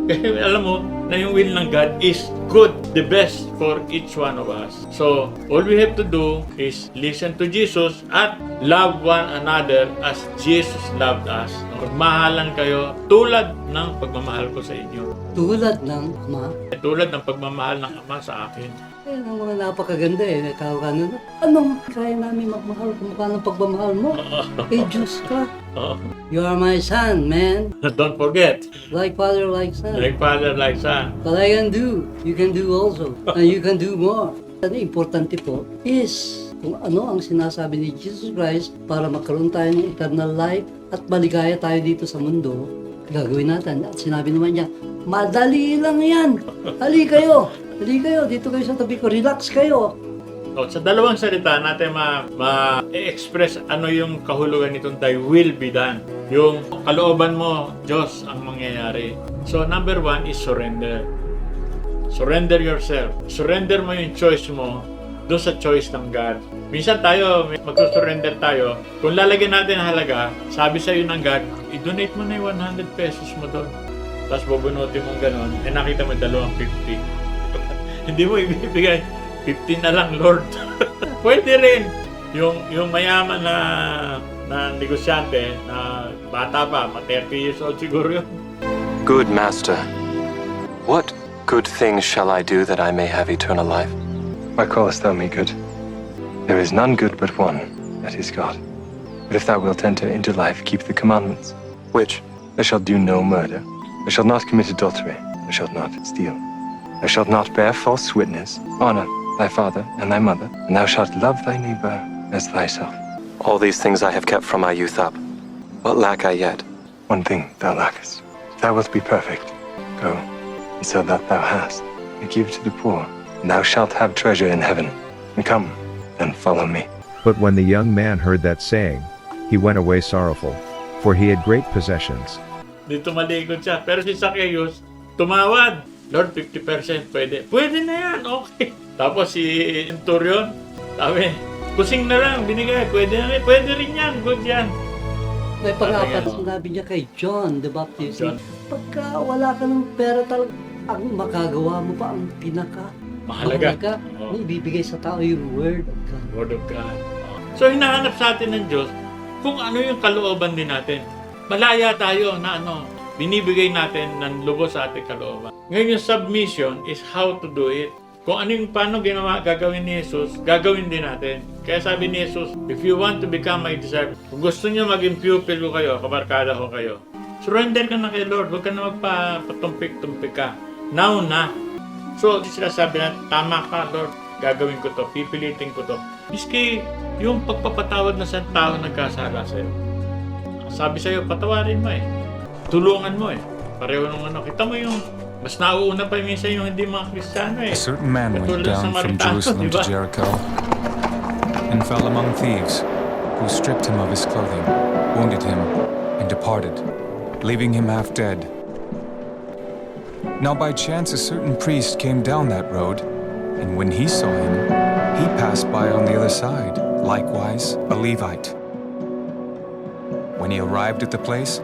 Kasi alam mo na yung will ng God is good, the best for each one of us. So, all we have to do is listen to Jesus at love one another as Jesus loved us. Magmahalan kayo tulad ng pagmamahal ko sa inyo. Tulad ng Ama. Tulad ng pagmamahal ng Ama sa akin. Ayun ang mga napakaganda eh. Tawag ka nun, anong kaya namin magmahal kung mukha ng pagmamahal mo? Eh, Diyos ka. Oh. You are my son, man. Don't forget, Like father, like son. like father, like son. What I can do, you can do also. And you can do more. Ang importante po is kung ano ang sinasabi ni Jesus Christ para magkaroon tayo ng eternal life at maligaya tayo dito sa mundo, gagawin natin. At sinabi naman niya, madali lang yan. Hali kayo. Hali kayo. Dito kayo sa tabi ko. Relax kayo. So, sa dalawang salita natin ma-express ano yung kahulugan nitong thy will be done. Yung kalooban mo, Diyos, ang mangyayari. So, number 1 is surrender. Surrender yourself. Surrender mo yung choice mo doon sa choice ng God. Minsan tayo, magsusurrender tayo. Kung lalagyan natin ang halaga, sabi sa iyo ng God, i-donate mo na yung 100 pesos mo doon. Tapos bubunutin mo gano'n, eh nakita mo 250. Hindi mo ibibigay. 15 na lang, Lord. Pwede rin. Yung mayaman na negosyante, na bata pa, 30 years old siguro yun. Good Master, what good things shall I do that I may have eternal life? Why callest thou me good? There is none good but one, that is God. But if thou wilt enter into life, keep the commandments. Which? Thou shalt do no murder. Thou shalt not commit adultery. Thou shalt not steal. Thou shalt not bear false witness. Honor thy father and thy mother, and thou shalt love thy neighbor as thyself. All these things I have kept from my youth up. What lack I yet? One thing thou lackest. If thou wilt be perfect, go, and so that thou hast, and give to the poor, and thou shalt have treasure in heaven. And come, and follow me. But when the young man heard that saying, he went away sorrowful, for he had great possessions. Dito malikot siya. Pero si Zacchaeus, tumawad. Lord, 50% pwede. Pwede na yan, okay. Tapos si Centurion, sabi, kusing na lang, binigay. Pwede na rin, pwede rin yan, good yan. May pang-apat sinabi niya kay John the Baptist. John. Pagka wala ka ng pera talaga, ang makagawa mo pa ang Mahalaga. Oo. Ibibigay sa tao yung word of God. Word of God. So, hinahanap sa atin ng Diyos kung ano yung kalooban din natin. Malaya tayo na binibigay natin ng lubos sa ating kalooban. Ngayon yung submission is how to do it. Kung ano yung paano gagawin ni Jesus, gagawin din natin. Kaya sabi ni Jesus, if you want to become my disciple, kung gusto niyo maging pupil ko kayo, kabarkada ko kayo, surrender ka na kay Lord. Huwag ka na magpatumpik-tumpik ka. Now na. So, sila sabi na, tama ka, Lord. Gagawin ko to. Pipilitin ko to. Miski yung pagpapatawad na sa tao nagkasala sa'yo. Sabi sa'yo, patawarin mo eh. Tulungan mo eh. Pareho nung Kita mo yung mas nauuna pa minsan yung hindi mga Kristiyano eh. A certain man went Katulad ng down from Samaritano, Jerusalem to diba? Jericho and fell among thieves, who stripped him of his clothing, wounded him, and departed, leaving him half dead. Now by chance a certain priest came down that road, and when he saw him, he passed by on the other side, likewise a Levite. When he arrived at the place,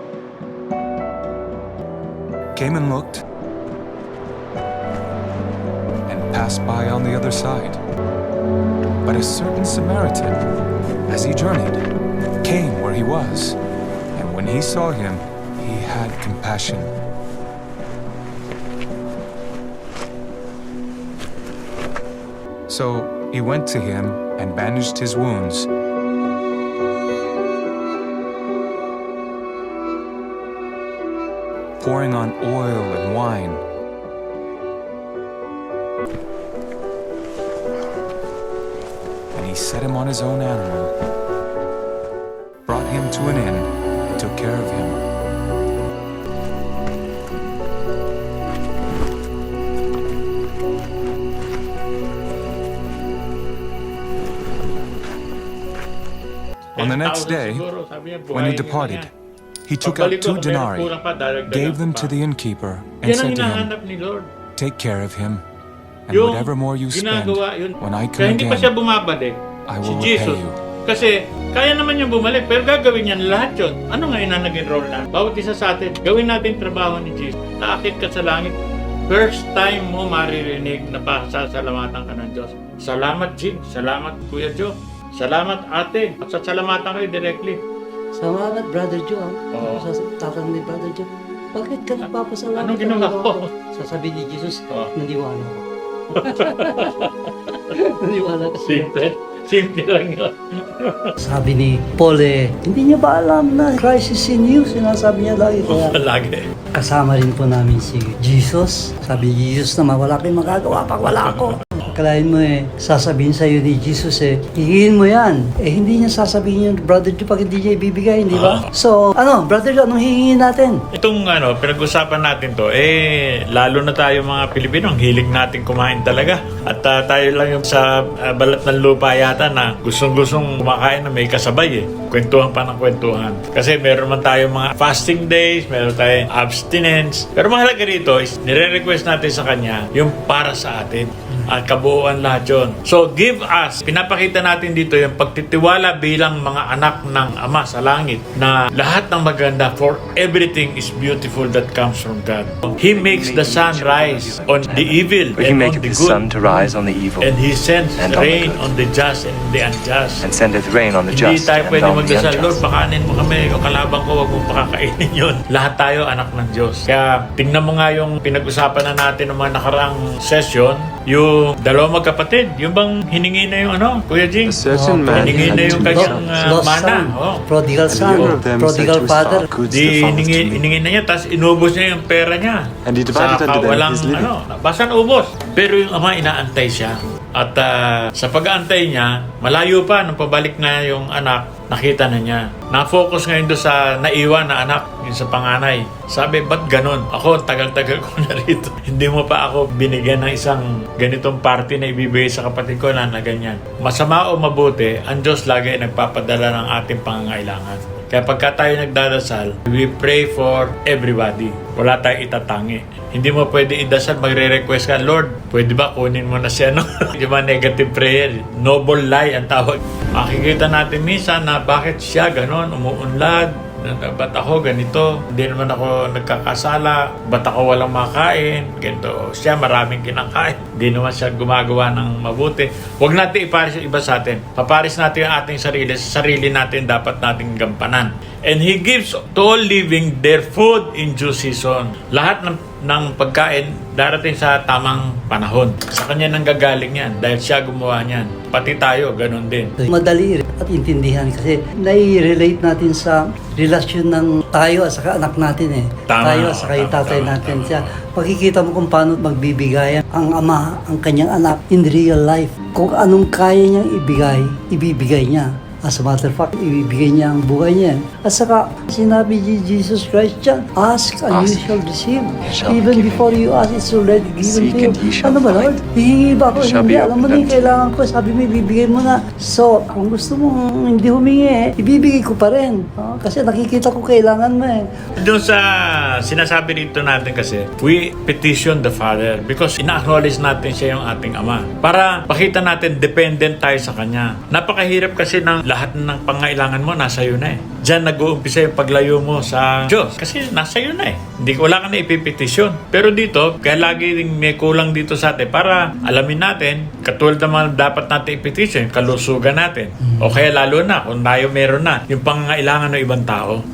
came and looked, passed by on the other side. But a certain Samaritan, as he journeyed, came where he was, and when he saw him, he had compassion. So he went to him and bandaged his wounds. Pouring on oil and wine, he set him on his own animal, brought him to an inn, and took care of him. On the next day, when he departed, he took out 2 denarii, gave them to the innkeeper, and said to him, "Take care of him, and whatever more you spend, when I come Kaya hindi pa siya again, bumabalik I si will Jesus. repay you." Kasi Kaya naman yung bumalik, pero gagawin niya lahat yun. Ano ngayon ang naging role na? Bawat isa sa atin, gawin natin trabaho ni Jesus. Naakit ka sa langit. First time mo maririnig na pasasalamatan ka ng Diyos. Salamat, Jim. Salamat, Kuya Joe. Salamat, ate. At sasalamatan kayo directly. Salamat, Brother Joe. Oo. Sa tatanong ni Brother Joe, bakit ka nagpapasalamat? Anong ginawa ko? Sasabihin ni Jesus, Oo. naniwala ko. Naniwala ka siya. Simple. Simple lang yun. Sabi ni Paul hindi niya ba alam na Christ is in you? Sinasabi niya lagi. Kaya Lagi. kasama rin po namin si Jesus. Sabi ni Jesus na wala kayong magagawa pag wala ako. Akalain mo sasabihin sa'yo ni Jesus hihiin mo yan. Hindi niya sasabihin yun, Brother Joe, pag hindi niya ibibigay, di ba? So, Brother Joe, anong hihingin natin? Itong pinag-usapan natin to, lalo na tayo mga Pilipino, ang hilig natin kumain talaga. At tayo lang yung sa balat ng lupa yata na gustong-gustong kumakain na may kasabay Kwentuhan pa ng kwentuhan. Kasi meron man tayo mga fasting days, meron tayong abstinence. Pero mahalaga rito is nire-request natin sa Kanya yung para sa atin. At kabuuan lahat yun. So, give us. Pinapakita natin dito yung pagtitiwala bilang mga anak ng Ama sa langit na lahat ng maganda, for everything is beautiful that comes from God. He makes the sun rise on the evil For he and on maketh the his sun good. to rise on the evil, And He sends and on the rain good. on the just and the unjust. and sendeth rain on the Hindi just tayo and pwede on the magdasal, Lord, unjust. pakanin mo kami, yung kalabang ko, wag mong pakakainin yun. Lahat tayo anak ng Diyos. Kaya tingnan mo nga yung pinag-usapan na natin ng mga nakaraang session, yung dalawang magkapatid, yung bang hiningi na yung Kuya Jing? A certain man hiningi had na yung two kanyang sons. Lost mana. son, prodigal And the son, older of them said prodigal to his father. Goods Di the fathers to me. hiningi na niya, tapos inubos niya yung pera niya. And he divided Sa unto them kawalang, his living. basta ubos. Pero yung ama, inaantay siya. At sa pag-aantay niya, malayo pa, nung pabalik na yung anak, nakita na niya. Na-focus ngayon doon sa naiwan na anak, yung sa panganay. Sabi, ba't ganun? Ako, tagal-tagal ko na rito. Hindi mo pa ako binigyan ng isang ganitong party na ibibigay sa kapatid ko na ganyan. Masama o mabuti, ang Diyos lagi ay nagpapadala ng ating pangangailangan. Kaya pagka tayo nagdadasal, we pray for everybody. Wala tayong itatangi. Hindi mo pwede idasal, magre-request ka, Lord, pwede ba kunin mo na siya, Yung mga negative prayer, noble lie ang tawag. Makikita natin minsan na bakit siya ganon, umuunlad, ba't ako ganito, hindi naman ako nagkakasala, ba't ako walang makain, ganito. Siya maraming kinakain, hindi naman siya gumagawa ng mabuti. Huwag natin iparis yung iba sa atin. Paparis natin yung ating sarili, sa sarili natin dapat nating gampanan. And He gives to all living their food in due season. Lahat ng pagkain darating sa tamang panahon. Sa Kanya nang gagaling yan dahil Siya gumawa niyan. Pati tayo, ganun din. Madali at intindihan kasi nai-relate natin sa relasyon ng tayo at saka anak natin Tama, tayo at saka yung tatay tama. natin siya. Makikita mo kung paano magbibigayan ang ama, ang kanyang anak in real life. Kung anong kaya niyang ibibigay niya. As a matter of fact, ibibigay niya ang buhay niya. At saka, sinabi ni Jesus Christ dyan, ask and you Ask, shall receive. you shall be Even given. before you ask, it's already given Seek to you. and ye shall Ano ba, Lord? find. Hihingi ba ako? It shall Hindi, be alam mo na opened yung unto you. kailangan ko. Sabi mo, ibibigay mo na. So, kung gusto mo hindi humingi ibibigay ko pa rin. Kasi nakikita ko kailangan mo Doon sa sinasabi dito natin kasi, we petition the Father because ina-acknowledge natin siya yung ating Ama. Para pakita natin dependent tayo sa Kanya. Napakahirap kasi ng lahat ng pangailangan mo nasa iyo na Diyan nag-uumpisa yung paglayo mo sa Diyos. Kasi nasa iyo na wala ka na ipipetisyon. Pero dito, kaya lagi rin may kulang dito sa atin para alamin natin, katulad naman dapat natin ipetisyon, yung kalusugan natin. O kaya lalo na, kung tayo meron na, yung pangangailangan ng ibang tao.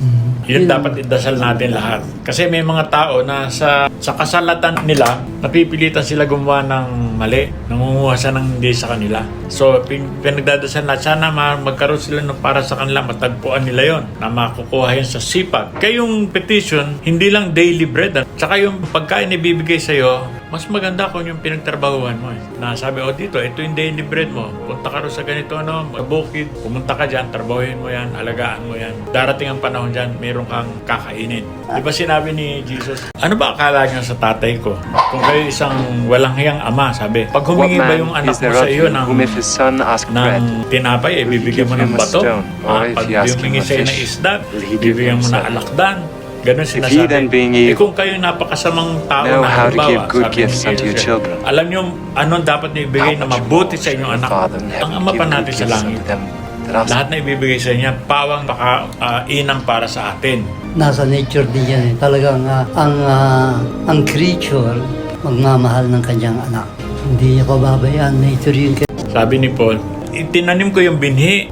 Yun dapat idasal natin lahat. Kasi may mga tao na sa kasalatan nila, napipilitan sila gumawa ng mali, nangunguha siya ng hindi sa kanila. So, pinagdadasal na sana magkaroon sila ng para sa kanila, matagpuan nila yon na makukuha yan sa sipag. Kaya yung petition, hindi lang daily bread. Tsaka yung pagkain na ibibigay sa'yo, mas maganda kung yung pinagtrabahuan mo Na sabi, dito, ito yung daily bread mo. Punta ka rin sa ganito, bukid, pumunta ka dyan, trabahuin mo yan, alagaan mo yan. Darating ang panahon dyan, meron kang kakainin. Di ba sinabi ni Jesus, ano ba akala niyo sa tatay ko? Kung kayo isang walang hiyang ama, sabi, pag What humingi ba man yung anak is mo there sa of iyo you, whom if his son ask bread, ng tinapay, bibigyan mo give ng him a bato? stone? Or if Pag he ask humingi him a sa'yo ng fish, isda, will he give bibigyan him mo ng salmon? alakdan. Ganun If sinasabi. ye then being evil, kung kayo napakasamang tao know na how to halimbawa, give good sabi ni gifts unto your Jesus, children, alam nyo anong dapat niyo ibigay na how much mabuti more sa inyong shall anak. your Father in Ang heaven ama give pa good natin sa gifts langit. unto them that I'll Lahat na ibibigay sa niya, pawang baka inang para sa atin. Nasa nature din yan eh. Talagang ang creature magmamahal ng kanyang anak. Hindi niya pababayaan. Nature yun. Sabi ni Paul, itinanim ko yung binhi,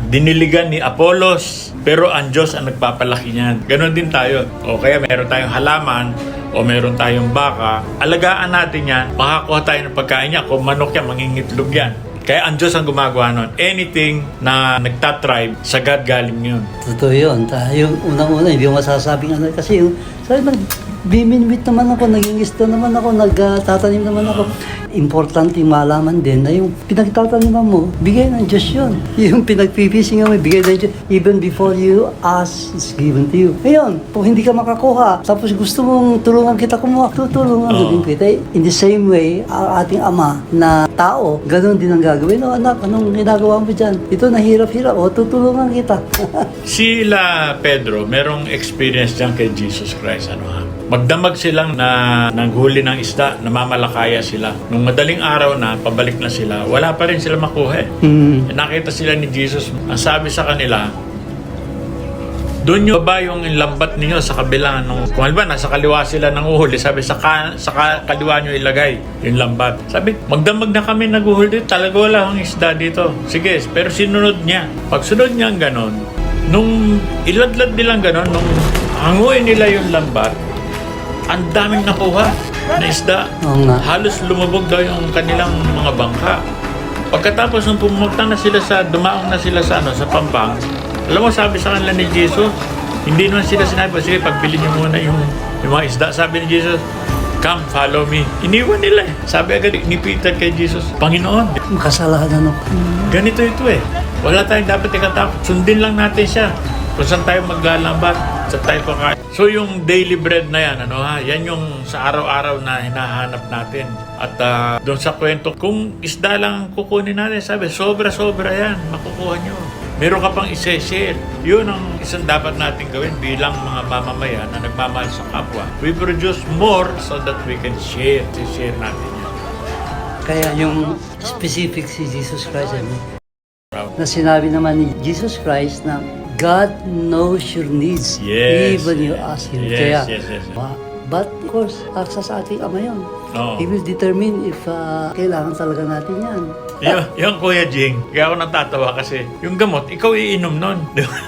diniligan ni Apollos, pero ang Diyos ang nagpapalaki niyan. Ganon din tayo. O kaya meron tayong halaman, o meron tayong baka, alagaan natin yan, makakuha tayo ng pagkain niya. Kung manok yan, mangingitlog yan. Kaya ang Diyos ang gumagawa nun. Anything na nagtatribe, sa God galing yun. Totoo yun. Yung unang-una, hindi ko masasabing ano. Kasi yung, sabi biminwit naman ako, naging isda naman ako, nagtatanim naman ako. Importante malaman din na yung pinagtataniman mo, bigay ng Diyos yun. Yung pinagpipisingan mo, bigay ng Diyos. Even before you ask, it's given to you. Ngayon, kung hindi ka makakuha, tapos gusto mong tulungan kita kumuha, tutulungan din kita. In the same way, ang ating Ama na tao, ganun din ang gagawin. O anak, anong ginagawa mo dyan? Ito, nahirap-hirap. O, tutulungan kita. Sila Pedro, merong experience dyan kay Jesus Christ. Magdamag silang na nanghuli ng isda, namamalakaya sila. Nung madaling araw na, pabalik na sila, wala pa rin sila makuha. Nakita sila ni Jesus. Ang sabi sa kanila, doon nyo ba yung lambat ninyo sa kabila? Kung halimbawa, nasa kaliwa sila ng uhuli, sabi sa kaliwa nyo ilagay yung lambat. Sabi, magdamag na kami nag-uhuli, talaga wala akong isda dito. Sige, pero sinunod niya. Pag sunod niya ang ganon, nung iladlad nilang ganon, nung hanguin nila yung lambat, ang daming nakuha na isda. Halos lumubog daw yung kanilang mga bangka. Pagkatapos nung pumunta na sila dumaong na sila sa Pambang, alam mo, sabi sa kanila ni Jesus, hindi naman sila sinabi, sige, pagbili niyo muna yung mga isda. Sabi ni Jesus, come, follow me. Iniwan nila eh. Sabi agad ni Peter kay Jesus, Panginoon, Makasalanan ako. ganito ito eh. Wala tayong dapat ikatakot. Sundin lang natin siya. Kung saan tayo maglalambat, saan tayo pakain. So yung daily bread na yan, yan yung sa araw-araw na hinahanap natin. At doon sa kwento, kung isda lang kukunin natin, sabi, sobra-sobra yan, makukuha nyo. Meron ka pang isa-share. Yun ang isang dapat natin gawin bilang mga mamamayan na nagmamahal sa kapwa. We produce more so that we can share. I-share natin yan. Kaya yung specific si Jesus Christ, na sinabi naman ni Jesus Christ na God knows your needs, Yes. even you ask Him. Yes, Kaya, yes. But of course, sa ating Ama yun. Oo. He will determine if kailangan talaga natin yan. Yung Kuya Jing, kaya ako natatawa kasi yung gamot, ikaw iinom nun.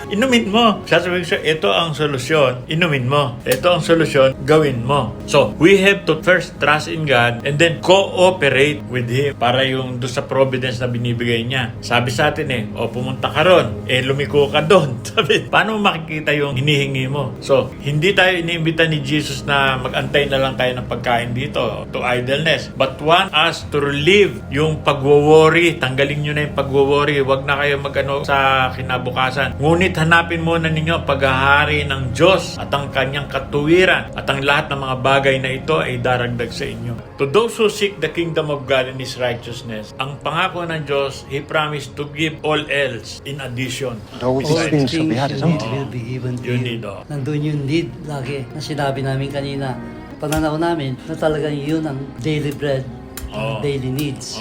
Inumin mo. Sasabihin ko, ito ang solusyon, inumin mo. Ito ang solusyon, gawin mo. So, we have to first trust in God and then cooperate with Him para yung doon sa providence na binibigay niya. Sabi sa atin pumunta ka ron, lumiko ka doon. Sabi, paano mo makikita yung hinihingi mo? So, hindi tayo iniimbita ni Jesus na mag-antay na lang tayo ng pagkain dito to idleness, but want us to relieve yung pagwo-worry. Tanggalin nyo na yung pagwo-worry. Huwag na kayo sa kinabukasan. Ngunit hanapin muna ninyo paghahari ng Diyos at ang kanyang katuwiran at ang lahat ng mga bagay na ito ay daragdag sa inyo. To those who seek the kingdom of God and His righteousness, ang pangako ng Diyos, He promised to give all else in addition. all these All things shall things be added you unto need you. will be given to You you. need, Nandun yung need lagi na sinabi namin kanina. Pananaw namin na talagang yun ang daily bread, ang daily needs.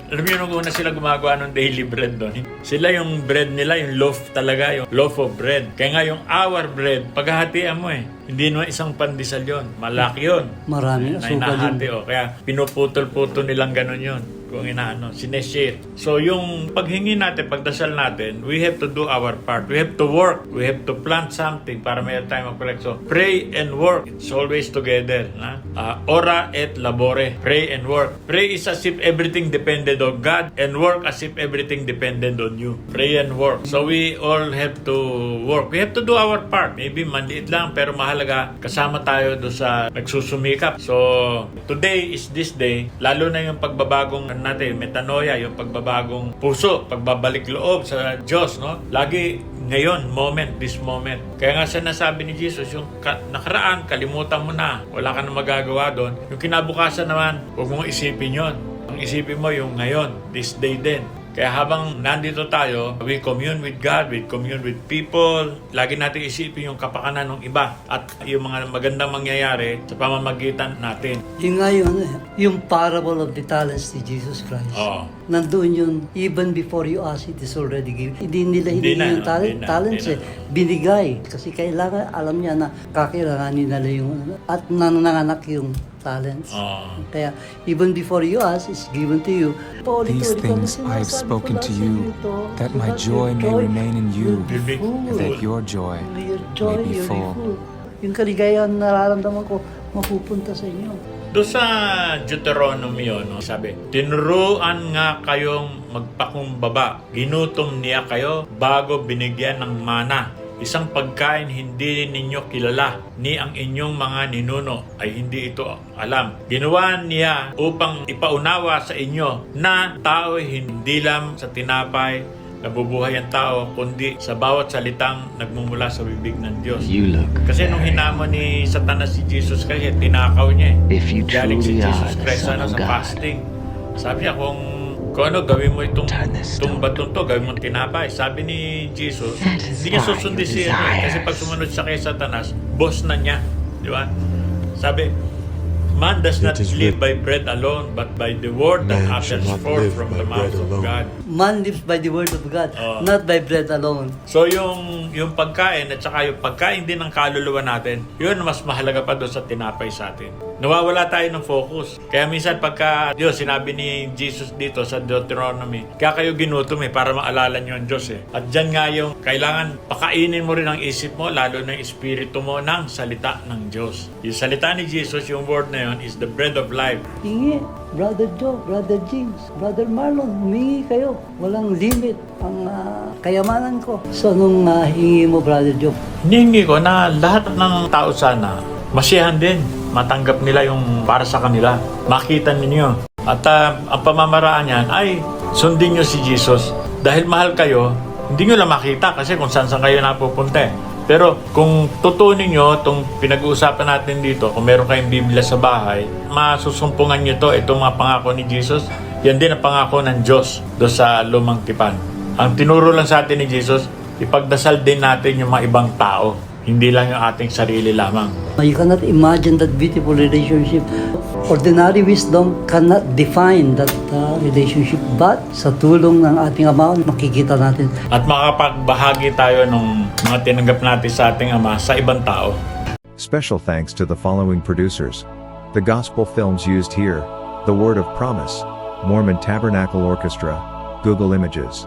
Alam mo nung una sila gumagawa ng daily bread doon. Sila yung bread nila, yung loaf talaga, yung loaf of bread. Kaya nga yung our bread, paghahatian mo hindi naman isang pandesal yun. Malaki yun. Maraming Na asukal yun. hinahati, Kaya pinuputol-putol nilang ganun yun. Kung sineshare. So yung paghingi natin, pagdasal natin, we have to do our part. We have to work. We have to plant something para may time mag-collect. So pray and work. It's always together. Ora et labore. Pray and work. Pray is as if everything depended on God, and work as if everything depended on you. Pray and work. So we all have to work. We have to do our part. Maybe maliit lang, pero mahalaga kasama tayo doon sa nagsusumikap. So today is this day, lalo na yung pagbabagong natin, metanoia, yung pagbabagong puso, pagbabalik loob sa Diyos, Lagi ngayon, this moment. Kaya nga sinasabi ni Jesus, yung nakaraan, kalimutan mo na. Wala ka na magagawa doon. Yung kinabukasan naman, huwag mong isipin yon. Ang isipin mo yung ngayon, this day din. Kaya habang nandito tayo, we commune with God, we commune with people. Lagi natin isipin yung kapakanan ng iba at yung mga magandang mangyayari sa pamamagitan natin. Yung nga yun, yung parable of the talents ni Jesus Christ. nandoon yun, even before you ask, it is already given. Hindi nila Hindi hiningi na, yung talents hindi na. binigay. Kasi kailangan, alam niya na kakailanganin nila yung, at nananganak yung talents. Kaya, even before you ask, it's given to you. These things I have spoken to you, that my joy may remain in you, Will be and that your joy Your joy, may be you'll full. Yung kaligayahan na nararamdaman ko, mapupunta sa inyo. Doon sa Deuteronomy, no, sabi, tinuruan nga kayong magpakumbaba. Ginutom niya kayo bago binigyan ng mana. Isang pagkain hindi ninyo kilala, ni ang inyong mga ninuno ay hindi ito alam. Ginawa niya upang ipaunawa sa inyo na tao hindi lang sa tinapay nabubuhay ang tao, kundi sa bawat salitang nagmumula sa bibig ng Diyos. You look Kasi nung hinamon ni Satanas si Jesus Christ, tinakaw niya eh. If you Galing si truly Jesus are the Christ Son sa of God. fasting. Sabi niya, kung ano, gawin mo itong Turn this stone. batong to, gawin mo tinapay. Sabi ni Jesus, Satisfy hindi niya susundin your siya. Kasi desires. pag sumunod siya kay Satanas, boss na niya. Di ba? Sabi, man does not It is live by bread alone, but by the word that Man shall happens not forth live from by the mouth bread of alone. God. Man lives by the word of God, not by bread alone. So yung pagkain at saka yung pagkain din ng kaluluwa natin, yun mas mahalaga pa doon sa tinapay sa atin. Nawawala tayo ng focus. Kaya minsan pagka Diyos, sinabi ni Jesus dito sa Deuteronomy, kaya kayo ginutom para maalala nyo ang Diyos eh. At dyan nga yung kailangan pakainin mo rin ang isip mo, lalo na yung espiritu mo ng salita ng Diyos. Yung salita ni Jesus, yung word na yun, is the bread of life. Hingi, Brother Joe, Brother James, Brother Marlon, humingi kayo. Walang limit ang kayamanan ko. So, nung hingi mo, Brother Joe, Hinihingi ko na lahat ng tao sana masiyahan din. Matanggap nila yung para sa kanila. Makita ninyo. At ang pamamaraan yan ay sundin nyo si Jesus. Dahil mahal kayo, hindi nyo lang makita kasi kung saan kayo napupunta eh. Pero kung tutunin nyo itong pinag-uusapan natin dito, kung meron kayong Biblia sa bahay, masusumpungan nyo to, itong mga pangako ni Jesus. Yan din ang pangako ng Diyos doon sa lumang tipan. Ang tinuro lang sa atin ni Jesus, ipagdasal din natin yung mga ibang tao. Hindi lang yung ating sarili lamang. you cannot imagine that beautiful relationship. Ordinary wisdom cannot define that relationship. But sa tulong ng ating Ama, makikita natin. At makapagbahagi tayo ng mga tinanggap natin sa ating Ama sa ibang tao. Special thanks to the following producers. The gospel films used here: The Word of Promise, Mormon Tabernacle Orchestra, Google Images.